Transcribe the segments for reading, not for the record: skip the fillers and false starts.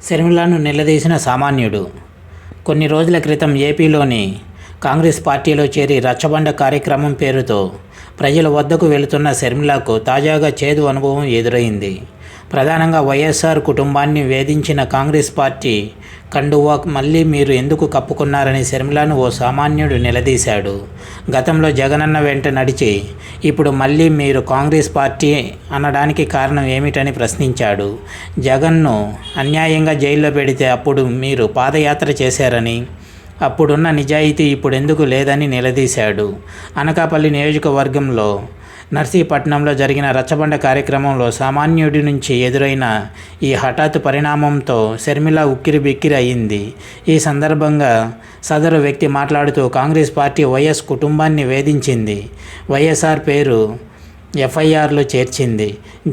శర్మిలాను నిలదీసిన సామాన్యుడు. కొన్ని రోజుల క్రితం ఏపీలోని కాంగ్రెస్ పార్టీలో చేరి రచ్చబండ కార్యక్రమం పేరుతో ప్రజల వద్దకు వెళుతున్న శర్మిలకు తాజాగా చేదు అనుభవం ఎదురైంది. ప్రధానంగా వైఎస్ఆర్ కుటుంబాన్ని వేధించిన కాంగ్రెస్ పార్టీ కండువా మళ్ళీ మీరు ఎందుకు కప్పుకున్నారని శర్మిలను ఓ సామాన్యుడు నిలదీశాడు. గతంలో జగనన్న వెంట నడిచి ఇప్పుడు మళ్ళీ మీరు కాంగ్రెస్ పార్టీ అనడానికి కారణం ఏమిటని ప్రశ్నించాడు. జగన్ను అన్యాయంగా జైల్లో పెడితే అప్పుడు మీరు పాదయాత్ర చేశారని, అప్పుడున్న నిజాయితీ ఇప్పుడెందుకు లేదని నిలదీశాడు. అనకాపల్లి నియోజకవర్గంలో నర్సీపట్నంలో జరిగిన రచ్చబండ కార్యక్రమంలో సామాన్యుడి నుంచి ఎదురైన ఈ హఠాత్తు పరిణామంతో శర్మిల ఉక్కిరిబిక్కిరి అయింది. ఈ సందర్భంగా సదరు వ్యక్తి మాట్లాడుతూ కాంగ్రెస్ పార్టీ వైఎస్ కుటుంబాన్ని వేధించింది, వైఎస్ఆర్ పేరు ఎఫ్ఐఆర్లో చేర్చింది,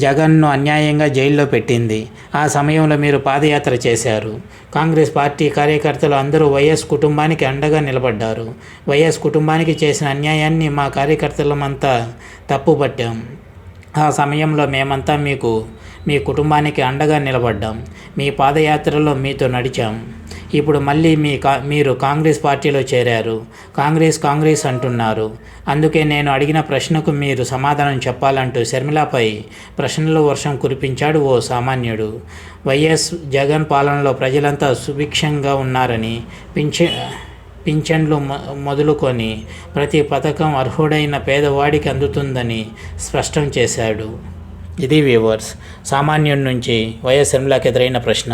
జగన్ను అన్యాయంగా జైల్లో పెట్టింది. ఆ సమయంలో మీరు పాదయాత్ర చేశారు. కాంగ్రెస్ పార్టీ కార్యకర్తలు అందరూ వైఎస్ కుటుంబానికి అండగా నిలబడ్డారు. వైఎస్ కుటుంబానికి చేసిన అన్యాయాన్ని మా కార్యకర్తలమంతా తప్పుపట్టాం. ఆ సమయంలో మేమంతా మీ కుటుంబానికి అండగా నిలబడ్డాం. మీ పాదయాత్రలో మీతో నడిచాం. ఇప్పుడు మళ్ళీ మీరు కాంగ్రెస్ పార్టీలో చేరారు. కాంగ్రెస్ అంటున్నారు. అందుకే నేను అడిగిన ప్రశ్నకు మీరు సమాధానం చెప్పాలంటూ శర్మిలపై ప్రశ్నల వర్షం కురిపించాడు ఓ సామాన్యుడు. వైఎస్ జగన్ పాలనలో ప్రజలంతా సుభిక్షంగా ఉన్నారని, పింఛన్లు మొదలుకొని ప్రతి పథకం అర్హుడైన పేదవాడికి అందుతుందని స్పష్టం చేశాడు. ఇది వ్యూవర్స్, సామాన్యుడి నుంచి వైఎస్ శర్మిలకు ఎదురైన ప్రశ్న.